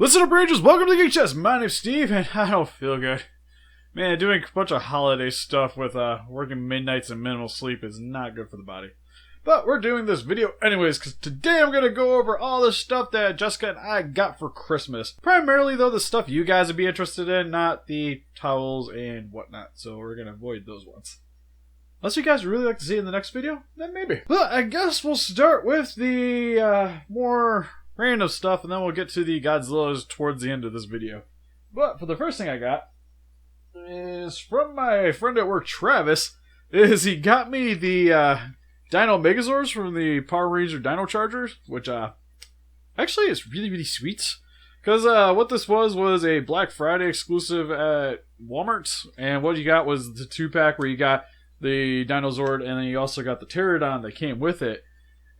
Listen up, Rangers, welcome to the Geek Chest. My name's Steve, and I don't feel good. Man, doing a bunch of holiday stuff with working midnights and minimal sleep is not good for the body. But we're doing this video anyways, because today I'm going to go over all the stuff that Jessica and I got for Christmas. Primarily, though, the stuff you guys would be interested in, not the towels and whatnot. So we're going to avoid those ones. Unless you guys really like to see it in the next video, then maybe. But I guess we'll start with the more random stuff, and then we'll get to the Godzillas towards the end of this video. But for the first thing I got is from my friend at work, Travis. He got me the Dino Megazords from the Power Ranger Dino Chargers, which actually is really sweet. Because what this was a Black Friday exclusive at Walmart, and what you got was the 2-pack where you got the Dinozord, and then you also got the Pterodon that came with it.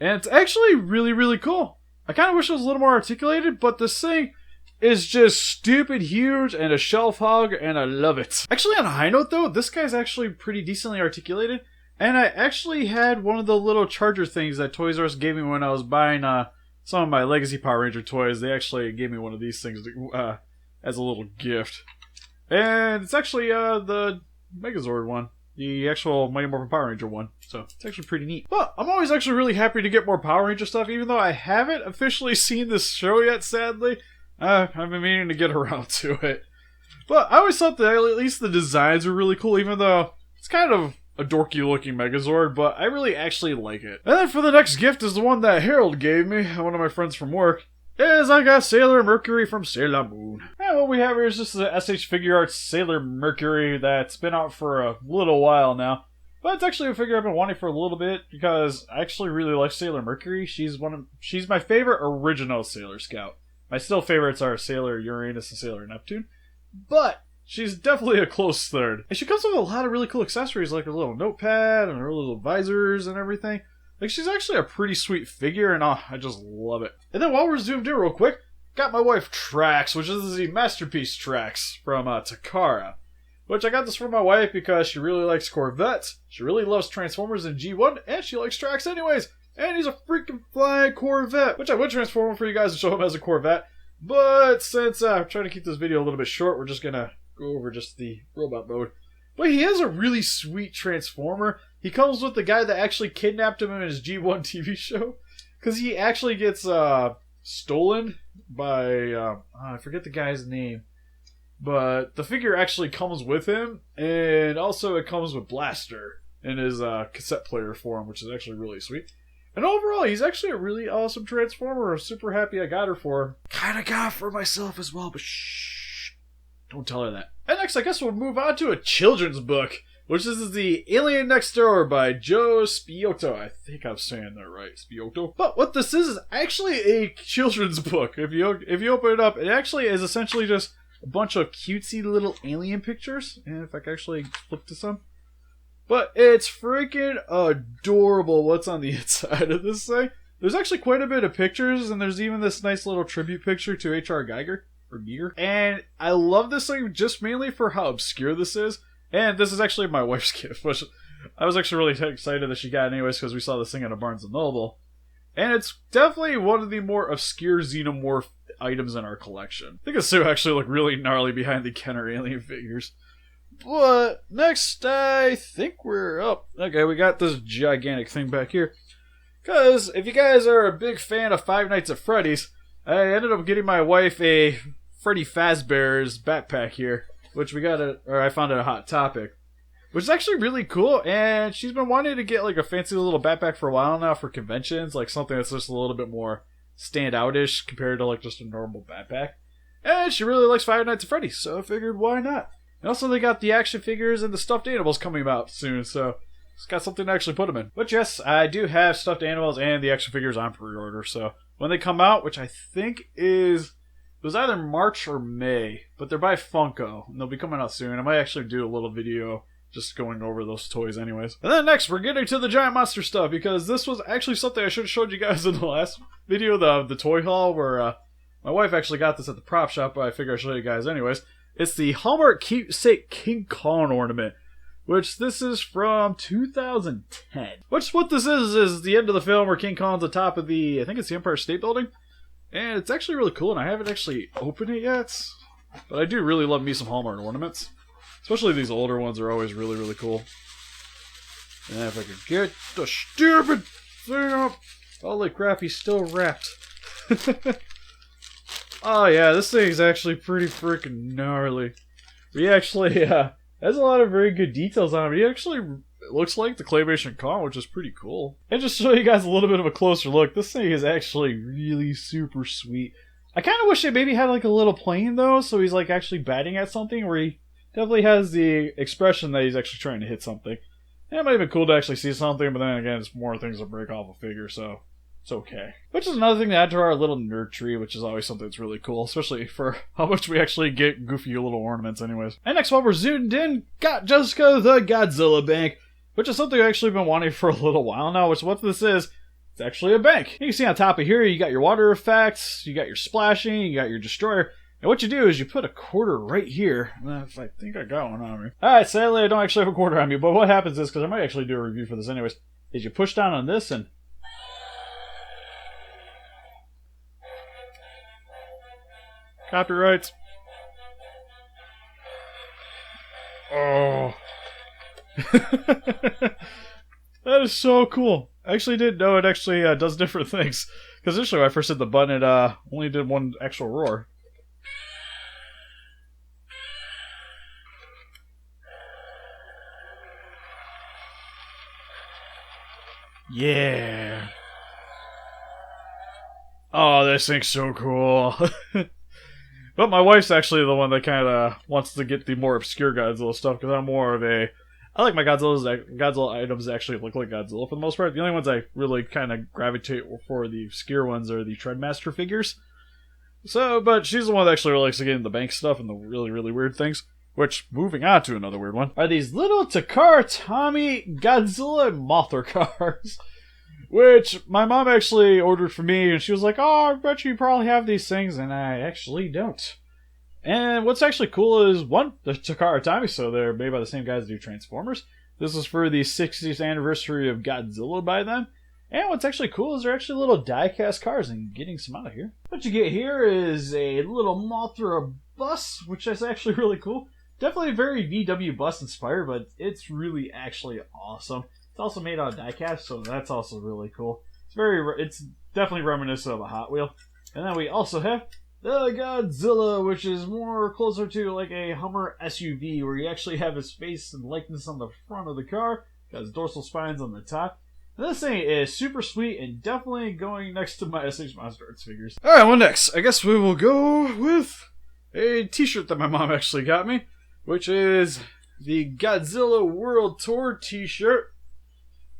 And it's actually really cool. I kind of wish it was a little more articulated, but this thing is just stupid huge and a shelf hog, and I love it. Actually, on a high note though, this guy's actually pretty decently articulated, and I actually had one of the little charger things that Toys R Us gave me when I was buying some of my Legacy Power Ranger toys. They actually gave me one of these things as a little gift. And it's actually the Megazord one. The actual Mighty Morphin Power Ranger one. So, it's actually pretty neat. But I'm always actually really happy to get more Power Ranger stuff, even though I haven't officially seen this show yet, sadly. I've been meaning to get around to it. But I always thought that at least the designs were really cool, even though it's kind of a dorky looking Megazord, but I really actually like it. And then for the next gift is the one that Harold gave me, one of my friends from work. I got Sailor Mercury from Sailor Moon. And what we have here is just the SH Figuarts Sailor Mercury that's been out for a little while now. But it's actually a figure I've been wanting for a little bit because I actually really like Sailor Mercury. She's my favorite original Sailor Scout. My still favorites are Sailor Uranus and Sailor Neptune. But she's definitely a close third. And she comes with a lot of really cool accessories like her little notepad and her little visors and everything. Like, she's actually a pretty sweet figure, and I just love it. And then while we're zoomed in real quick, got my wife Trax, which is the Masterpiece Trax from Takara. Which I got this for my wife because she really likes Corvettes, she really loves Transformers and G1, and she likes Trax anyways. And he's a freaking flying Corvette, which I would transform him for you guys to show him as a Corvette. But since I'm trying to keep this video a little bit short, we're just gonna go over just the robot mode. But he is a really sweet Transformer. He comes with the guy that actually kidnapped him in his G1 TV show. Because he actually gets stolen by, I forget the guy's name. But the figure actually comes with him. And also it comes with Blaster in his cassette player form, which is actually really sweet. And overall, he's actually a really awesome Transformer. I'm super happy I got her for him. Kinda got for myself as well, but shh. Don't tell her that. And next, I guess we'll move on to a children's book, which is the Alien Next Door by Joe Spiotto. I think I'm saying that right, Spiotto. But what this is actually a children's book. If you open it up, it actually is essentially just a bunch of cutesy little alien pictures. And if I can actually flip to some. But it's freaking adorable what's on the inside of this thing. There's actually quite a bit of pictures, and there's even this nice little tribute picture to H.R. Geiger. Or Giger. And I love this thing just mainly for how obscure this is. And this is actually my wife's gift, which I was actually really excited that she got anyways because we saw this thing at a Barnes & Noble. And it's definitely one of the more obscure Xenomorph items in our collection. I think it's actually look really gnarly behind the Kenner alien figures. But next, I think we're up. Okay, we got this gigantic thing back here. Because if you guys are a big fan of Five Nights at Freddy's, I ended up getting my wife a Freddy Fazbear's backpack here, which I found at a Hot Topic, which is actually really cool. And she's been wanting to get like a fancy little backpack for a while now for conventions, like something that's just a little bit more standout-ish compared to like just a normal backpack. And she really likes Five Nights at Freddy's, so I figured why not. And also they got the action figures and the stuffed animals coming out soon, so it's got something to actually put them in. But yes, I do have stuffed animals and the action figures on pre-order, so when they come out, which I think it was either March or May, but they're by Funko, and they'll be coming out soon. I might actually do a little video just going over those toys anyways. And then next, we're getting to the giant monster stuff, because this was actually something I should have showed you guys in the last video, the toy haul, where my wife actually got this at the prop shop, but I figure I'll show you guys anyways. It's the Hallmark Keepsake King Kong ornament, which this is from 2010. Which what this is the end of the film where King Kong's on top of the, I think it's the Empire State Building. And it's actually really cool, and I haven't actually opened it yet. But I do really love me some Hallmark ornaments. Especially these older ones are always really, really cool. And if I could get the stupid thing up. Holy crap, he's still wrapped. Oh yeah, this thing is actually pretty freaking gnarly. He actually has a lot of very good details on him. He actually looks like the claymation Kong, which is pretty cool. And just to show you guys a little bit of a closer look, this thing is actually really super sweet. I kind of wish it maybe had like a little plane though, so he's like actually batting at something, where he definitely has the expression that he's actually trying to hit something. And it might have been cool to actually see something, but then again, it's more things that break off a figure, so it's okay. Which is another thing to add to our little nerd tree, which is always something that's really cool, especially for how much we actually get goofy little ornaments anyways. And next, while we're zoomed in, got Jessica the Godzilla Bag, which is something I've actually been wanting for a little while now, which what this is, it's actually a bank. You can see on top of here, you got your water effects, you got your splashing, you got your destroyer. And what you do is you put a quarter right here. I think I got one on me. Alright, sadly I don't actually have a quarter on me, but what happens is, because I might actually do a review for this anyways, is you push down on this and... Copyrights. Oh. That is so cool. I actually didn't know it actually does different things. Because initially when I first hit the button, it only did one actual roar. Yeah. Oh, this thing's so cool. But my wife's actually the one that kind of wants to get the more obscure Godzilla stuff, because I'm more of a... I like my Godzilla items that actually look like Godzilla for the most part. The only ones I really kind of gravitate for the obscure ones are the Treadmaster figures. So, but she's the one that actually really likes to get into the bank stuff and the really, really weird things. Which, moving on to another weird one, are these little Takara Tommy Godzilla and Mothra cars. Which my mom actually ordered for me, and she was like, oh, I bet you probably have these things, and I actually don't. And what's actually cool is, one, the Takara Tommy, so they're made by the same guys that do Transformers. This is for the 60th anniversary of Godzilla by them. And what's actually cool is they're actually little die-cast cars, and getting some out of here. What you get here is a little Mothra bus, which is actually really cool. Definitely very VW bus inspired, but it's really actually awesome. It's also made out of die-cast, so that's also really cool. It's definitely reminiscent of a Hot Wheel. And then we also have the Godzilla, which is more closer to like a Hummer SUV, where you actually have his face and likeness on the front of the car, got his dorsal spines on the top. And this thing is super sweet and definitely going next to my SH Monster Arts figures. Alright, well next, I guess we will go with a t-shirt that my mom actually got me, which is the Godzilla World Tour t-shirt.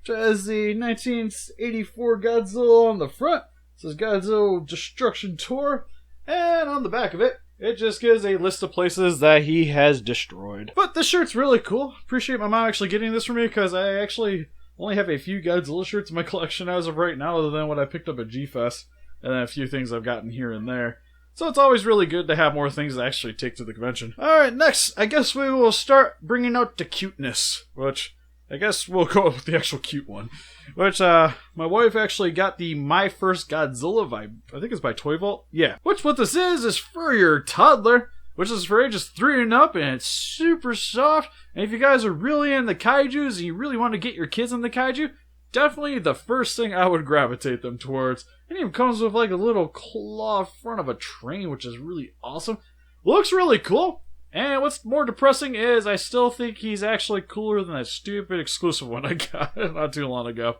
Which has the 1984 Godzilla on the front. It says Godzilla Destruction Tour. And on the back of it, it just gives a list of places that he has destroyed. But this shirt's really cool. Appreciate my mom actually getting this for me, because I actually only have a few Godzilla shirts in my collection as of right now, other than what I picked up at G-Fest. And then a few things I've gotten here and there. So it's always really good to have more things to actually take to the convention. Alright, next, I guess we will start bringing out the cuteness, which... I guess we'll go with the actual cute one. Which, my wife actually got the My First Godzilla vibe. I think it's by Toy Vault. Yeah. Which, what this is for your toddler. Which is for ages 3 and up, and it's super soft. And if you guys are really into kaijus and you really want to get your kids into kaiju, definitely the first thing I would gravitate them towards. It even comes with like a little claw front of a train, which is really awesome. Looks really cool. And what's more depressing is I still think he's actually cooler than that stupid exclusive one I got not too long ago.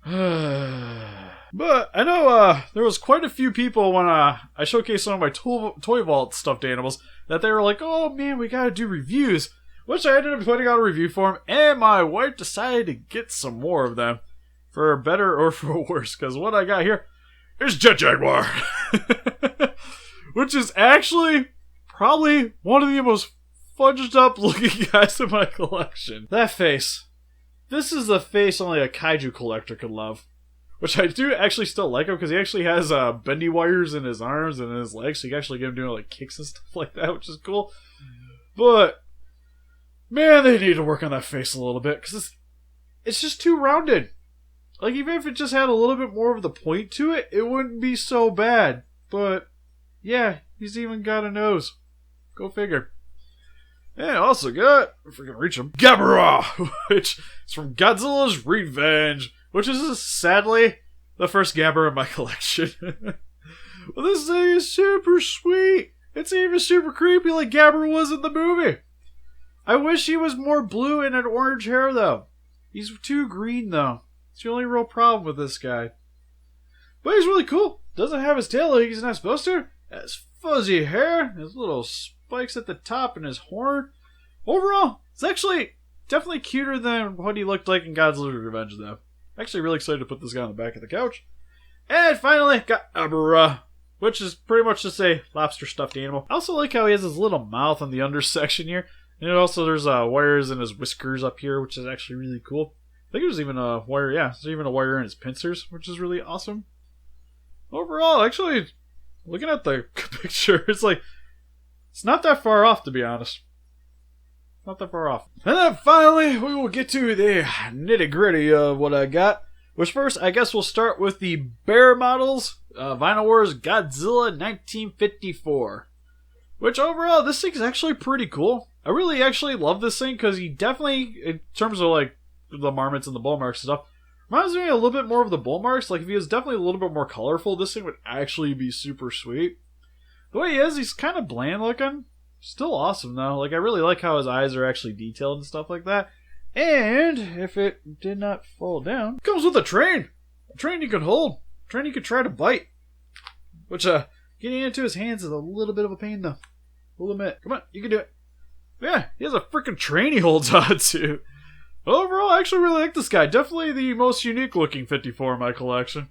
But I know there was quite a few people when I showcased some of my Toy Vault stuffed animals that they were like, oh man, we gotta do reviews. Which I ended up putting out a review for them, and my wife decided to get some more of them. For better or for worse, because what I got here is Jaguar. Which is actually... probably one of the most fudged up looking guys in my collection. That face. This is the face only a kaiju collector could love. Which I do actually still like him, because he actually has bendy wires in his arms and in his legs, so you can actually get him doing like kicks and stuff like that, which is cool. But, man, they need to work on that face a little bit, because it's just too rounded. Like, even if it just had a little bit more of the point to it, it wouldn't be so bad. But, yeah, he's even got a nose. Go figure. And also got, if we can reach him, Jaguar, which is from Godzilla's Revenge, which is sadly the first Jaguar in my collection. Well, this thing is super sweet. It's even super creepy like Jaguar was in the movie. I wish he was more blue and had orange hair, though. He's too green, though. It's the only real problem with this guy. But he's really cool. Doesn't have his tail like he's not supposed to. Has fuzzy hair, his little spikes at the top, and his horn. Overall, it's actually definitely cuter than what he looked like in Godzilla's Revenge, though. Actually really excited to put this guy on the back of the couch. And finally, got Abra, which is pretty much just a lobster stuffed animal. I also like how he has his little mouth on the undersection here. And also there's wires in his whiskers up here, which is actually really cool. I think there's even a wire, yeah, there's even a wire in his pincers, which is really awesome. Overall, actually, looking at the picture, it's like, it's not that far off, to be honest. Not that far off. And then finally, we will get to the nitty-gritty of what I got. Which first, I guess we'll start with the Bear models. Vinyl Wars Godzilla 1954. Which overall, this thing's actually pretty cool. I really actually love this thing because he definitely, in terms of like the Marmots and the bull marks and stuff, reminds me a little bit more of the bull marks. Like if he was definitely a little bit more colorful, this thing would actually be super sweet. The way he is, he's kind of bland looking. Still awesome though. Like I really like how his eyes are actually detailed and stuff like that. And if it did not fall down, it comes with a train. A train you can hold. A train you could try to bite. Which getting into his hands is a little bit of a pain though. We'll admit. Come on, you can do it. Yeah, he has a freaking train he holds on to. Overall, I actually really like this guy. Definitely the most unique looking 54 in my collection.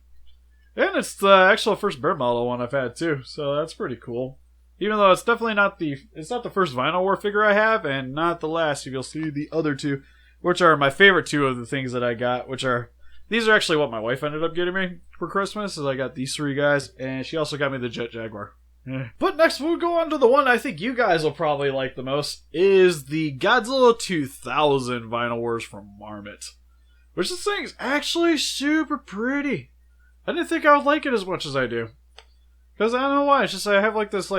And it's the actual first Bear model one I've had too, so that's pretty cool. Even though it's definitely not the first Vinyl War figure I have, and not the last. You'll see the other two, which are my favorite two of the things that I got, these are actually what my wife ended up getting me for Christmas, is I got these three guys, and she also got me the Jet Jaguar. But next we'll go on to the one I think you guys will probably like the most, is the Godzilla 2000 Vinyl Wars from Marmot. Which this thing is actually super pretty. I didn't think I would like it as much as I do. Because I don't know why, it's just I have like this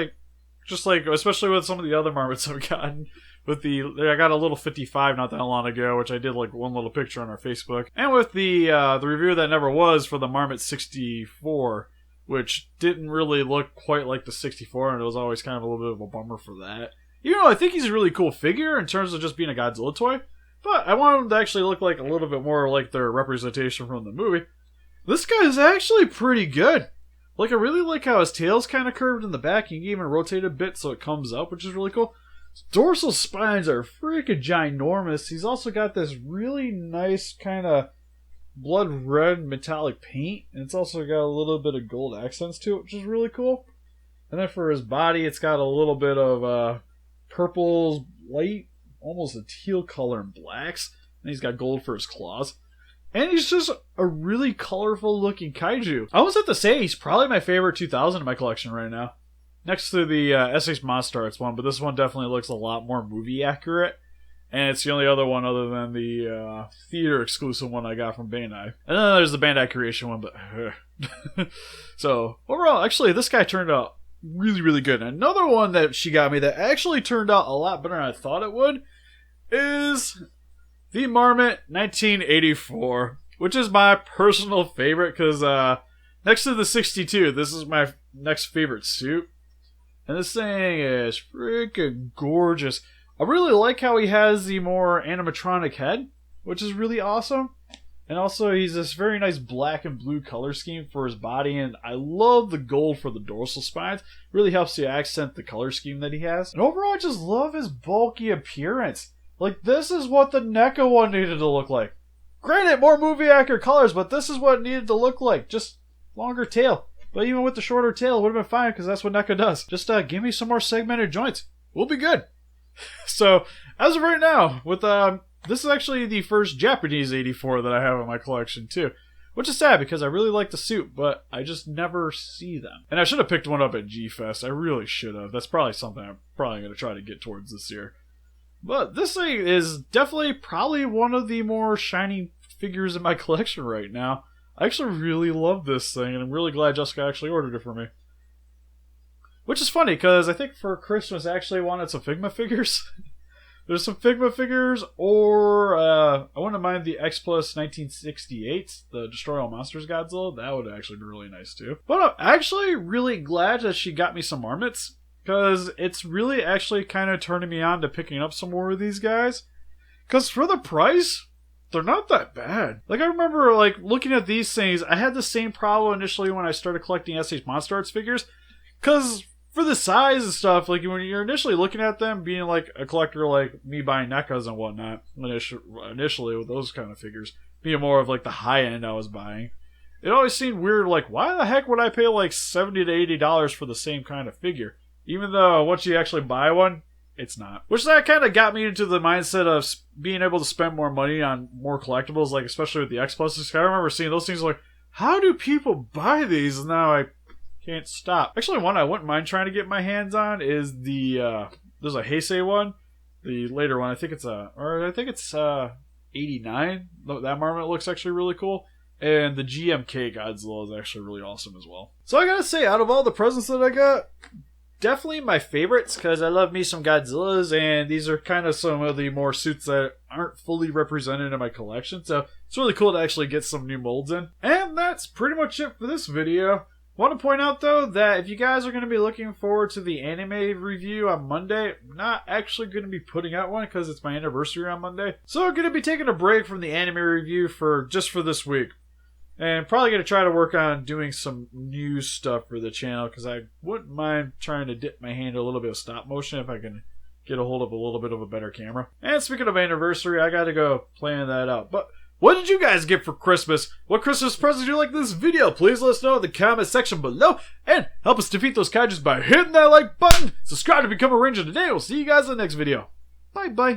especially with some of the other Marmots I've gotten. I got a little 55 not that long ago, which I did like one little picture on our Facebook. And with the review that never was for the Marmot 64, which didn't really look quite like the 64, and it was always kind of a little bit of a bummer for that. Even though I think he's a really cool figure in terms of just being a Godzilla toy, but I want him to actually look like a little bit more like their representation from the movie. This guy is actually pretty good. Like, I really like how his tail's kind of curved in the back. You can even rotate a bit so it comes up, which is really cool. His dorsal spines are freaking ginormous. He's also got this really nice kind of blood red metallic paint. And it's also got a little bit of gold accents to it, which is really cool. And then for his body, it's got a little bit of purples, light, almost a teal color, and blacks. And he's got gold for his claws. And he's just a really colorful looking kaiju. I almost have to say he's probably my favorite 2000 in my collection right now. Next to the SH Monster Arts one, but this one definitely looks a lot more movie accurate. And it's the only other one other than the theater exclusive one I got from Bandai. And then there's the Bandai Creation one, but... So, overall, actually, this guy turned out really, really good. And another one that she got me that actually turned out a lot better than I thought it would is... the Marmot 1984, which is my personal favorite because next to the 62, this is my next favorite suit. And this thing is freaking gorgeous. I really like how he has the more animatronic head, which is really awesome. And also he's this very nice black and blue color scheme for his body, and I love the gold for the dorsal spines. It really helps to accent the color scheme that he has. And overall, I just love his bulky appearance. Like, this is what the NECA one needed to look like. Granted, more movie accurate colors, but this is what it needed to look like. Just longer tail. But even with the shorter tail, it would have been fine, because that's what NECA does. Just give me some more segmented joints. We'll be good. So, as of right now, with this is actually the first Japanese 84 that I have in my collection, too. Which is sad, because I really like the suit, but I just never see them. And I should have picked one up at G-Fest. I really should have. That's probably something I'm probably going to try to get towards this year. But this thing is definitely probably one of the more shiny figures in my collection right now. I actually really love this thing, and I'm really glad Jessica actually ordered it for me. Which is funny, because I think for Christmas I actually wanted some Figma figures. There's some Figma figures, or I wouldn't mind the X Plus 1968, the Destroy All Monsters Godzilla. That would actually be really nice too. But I'm actually really glad that she got me some Marmots, because it's really actually kind of turning me on to picking up some more of these guys. Because for the price, they're not that bad. Like, I remember, like, looking at these things, I had the same problem initially when I started collecting SH Monster Arts figures. Because for the size and stuff, like, when you're initially looking at them, being, like, a collector like me buying NECAs and whatnot, initially with those kind of figures, being more of, like, the high end I was buying, it always seemed weird, like, why the heck would I pay, like, $70 to $80 for the same kind of figure? Even though, once you actually buy one, it's not. Which that kind of got me into the mindset of being able to spend more money on more collectibles, like especially with the X Pluses. I remember seeing those things like, how do people buy these? And now I can't stop. Actually, one I wouldn't mind trying to get my hands on is the, there's a Heisei one. The later one, I think it's 89. That Marmot looks actually really cool. And the GMK Godzilla is actually really awesome as well. So I gotta say, out of all the presents that I got, definitely my favorites, because I love me some Godzillas, and these are kind of some of the more suits that aren't fully represented in my collection, so it's really cool to actually get some new molds in. And that's pretty much it for this video. Want to point out, though, that if you guys are going to be looking forward to the anime review on Monday, I'm not actually going to be putting out one because it's my anniversary on Monday, so I'm going to be taking a break from the anime review for this week. And probably going to try to work on doing some new stuff for the channel, because I wouldn't mind trying to dip my hand in a little bit of stop motion if I can get a hold of a little bit of a better camera. And speaking of anniversary, I got to go plan that out. But what did you guys get for Christmas? What Christmas presents do you like this video? Please let us know in the comment section below. And help us defeat those kaijus by hitting that like button. Subscribe to become a ranger today. We'll see you guys in the next video. Bye-bye.